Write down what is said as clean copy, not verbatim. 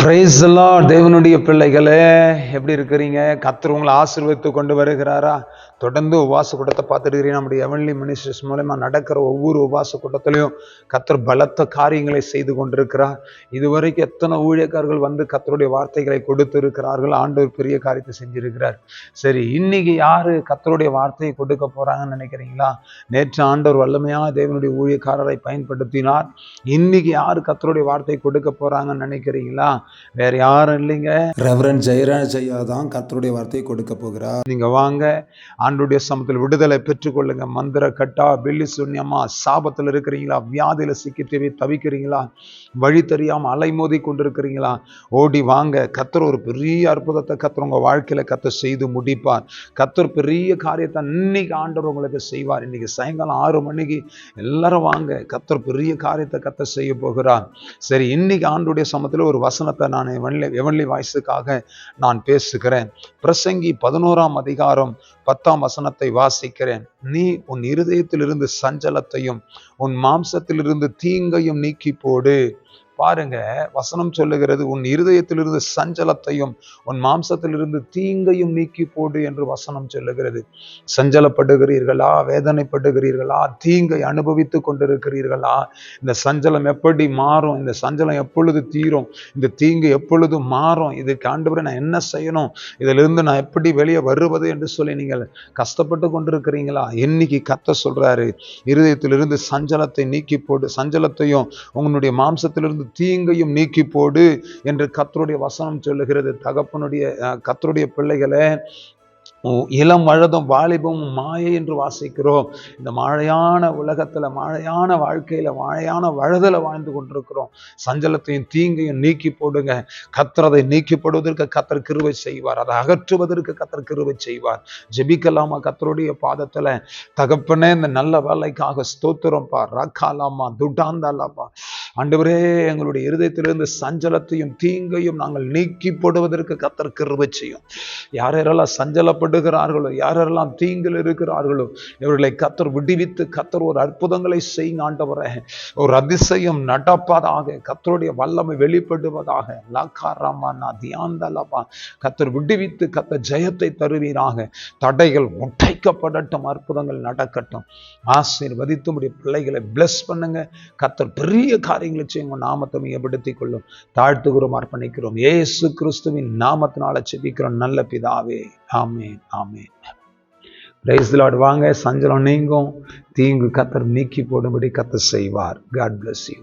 Price the Lord. தேவனுடைய பிள்ளைகளே, எப்படி இருக்கிறீங்க? கர்த்தர் உங்களை ஆசீர்வதித்து கொண்டு வருகிறாரா? தொடர்ந்து உபவாச கூட்டத்தை பார்த்துட்டு நம்முடைய எவன்லி மினிஸ்ட்ரிஸ் மூலமா நடக்கிற ஒவ்வொரு உபவாச கூட்டத்திலையும் கர்த்தர் பலத்த காரியங்களை செய்து கொண்டிருக்கிறார். இதுவரைக்கும் எத்தனை ஊழியக்காரர்கள் வந்து கர்த்தருடைய வார்த்தைகளை கொடுத்து இருக்கிறார்கள். ஆண்டவர் பெரிய காரியத்தை செஞ்சிருக்கிறார். சரி, இன்னைக்கு யாரு கர்த்தருடைய வார்த்தையை கொடுக்க போறாங்கன்னு நினைக்கிறீங்களா? நேற்று ஆண்டவர் வல்லமையா தேவனுடைய ஊழியக்காரரை பயன்படுத்தினார். இன்னைக்கு யாரு கர்த்தருடைய வார்த்தையை கொடுக்க போறாங்கன்னு நினைக்கிறீங்களா? வேற யாரும் இல்லைங்க, ரெவரண்ட் ஜெயராஜ் ஐயா தான் கர்த்தருடைய வார்த்தையை கொடுக்க போகிறார். நீங்க வாங்க, ஆண்டவருடைய சமூகத்தில் விடுதலை பெற்றுக்கொள்ளுங்க. மந்திர கட்டா, பில்லி சூன்யமா, சாபத்தில் இருக்கிறீங்களா? வியாதியில சிக்கி தவிக்கிறீங்களா? வழி தெரியாம அலைமோதி கொண்டிருக்கிறீங்களா? ஓடி வாங்க. கர்த்தர் ஒரு பெரிய அற்புதத்தை கர்த்தர் உங்க வாழ்க்கையில கர்த்தர் செய்து முடிப்பார். கர்த்தர் பெரிய காரியத்தை இன்னைக்கு ஆண்டவர் உங்களுக்கு செய்வார். இன்னைக்கு சாயங்காலம் 6 மணிக்கு எல்லாரும் வாங்க. கர்த்தர் பெரிய காரியத்தை கர்த்தர் செய்ய போகிறார். சரி, இன்னைக்கு ஆண்டவருடைய சமூகத்தில் ஒரு வசனத்தை நான் எவன்லி வாய்ஸுக்காக நான் பேசுகிறேன். பிரசங்கி 11ஆம் அதிகாரம் 10ஆம் வசனத்தை வாசிக்கிறேன். நீ உன் இருதயத்திலிருந்து சஞ்சலத்தையும் உன் மாம்சத்திலிருந்து தீங்கையும் நீக்கி போடு. பாருங்க, வசனம் சொல்லுகிறது, உன் இருதயத்திலிருந்து சஞ்சலத்தையும் உன் மாம்சத்திலிருந்து தீங்கையும் நீக்கி போடு என்று வசனம் சொல்லுகிறது. சஞ்சலப்படுகிறீர்களா? வேதனைப்படுகிறீர்களா? தீங்கை அனுபவித்து கொண்டிருக்கிறீர்களா? இந்த சஞ்சலம் எப்படி மாறும்? இந்த சஞ்சலம் எப்பொழுது தீரும்? இந்த தீங்கு எப்பொழுது மாறும்? இதுக்கு ஆண்டவரே நான் என்ன செய்யணும்? இதிலிருந்து நான் எப்படி வெளியே வருவது என்று சொல்லி நீங்கள் கஷ்டப்பட்டு கொண்டிருக்கிறீங்களா? இன்னைக்கு கர்த்தர் சொல்றாரு, இருதயத்திலிருந்து சஞ்சலத்தை நீக்கி போடு, சஞ்சலத்தையும் உங்களுடைய மாம்சத்திலிருந்து தீங்கையும் நீக்கி போடு என்று கர்த்தருடைய வசனம் சொல்லுகிறது. கர்த்தருடைய பிள்ளைகளே, இளம் வயதும் வாலிபமும் மாயை என்று வாசிக்கிறோம். இந்த மழையான உலகத்துல, மழையான வாழ்க்கையில, மழையான வழுதல வாழ்ந்து கொண்டிருக்கிறோம். சஞ்சலத்தையும் தீங்கையும் நீக்கி போடுங்க. கர்த்தர் அதை நீக்கி போடுவதற்கு கர்த்தர் கிருபை செய்வார். அதை அகற்றுவதற்கு கர்த்தர் கிருபை செய்வார். ஜெபிக்கலாமா கர்த்தருடைய பாதத்துல? தகப்பனே, இந்த நல்ல வேலைக்காக ஸ்தோத்திரம்பா. ரக்காலாமா துட்டாந்தாலாமா. ஆண்டவரே, எங்களுடைய இருதயத்திலிருந்து சஞ்சலத்தையும் தீங்கையும் நாங்கள் நீக்கி போடுவதற்கு கர்த்தர் கிருபை செய்யும். யாரெல்லாம் சஞ்சலப்படுகிறார்களோ, யாரெல்லாம் தீங்கில் இருக்கிறார்களோ, இவர்களை கர்த்தர் விடுவித்து கர்த்தர் ஒரு அற்புதங்களை செய்யுங்க ஆண்டவரே. ஒரு அதிசயம் நடப்பதாக, கர்த்தருடைய வல்லமை வெளிப்படுவதாக. லாக்காராமா தியாந்தலமா. கர்த்தர் விடுவித்து கர்த்தர் ஜெயத்தை தருவீராக. தடைகள் உடைக்கப்படட்டும், அற்புதங்கள் நடக்கட்டும். ஆசீர்வதித்து உம்முடைய பிள்ளைகளை பிளஸ் பண்ணுங்க. கர்த்தர் பெரிய காரியங்களை செய்யுங்க. நாமத்தை மையப்படுத்திக் கொள்ளும். தாழ்த்துகிறோம், அர்ப்பணிக்கிறோம். இயேசு கிறிஸ்துவின் நாமத்தினால ஜெபிக்கிறோம் நல்ல பிதாவே. ஆமென், ஆமென். Praise the lord. வாங்க, சஞ்சலம் நீங்கும், தீங்கு கர்த்தர் நீக்கி போடும்படி கர்த்தர் செய்வார். God bless you.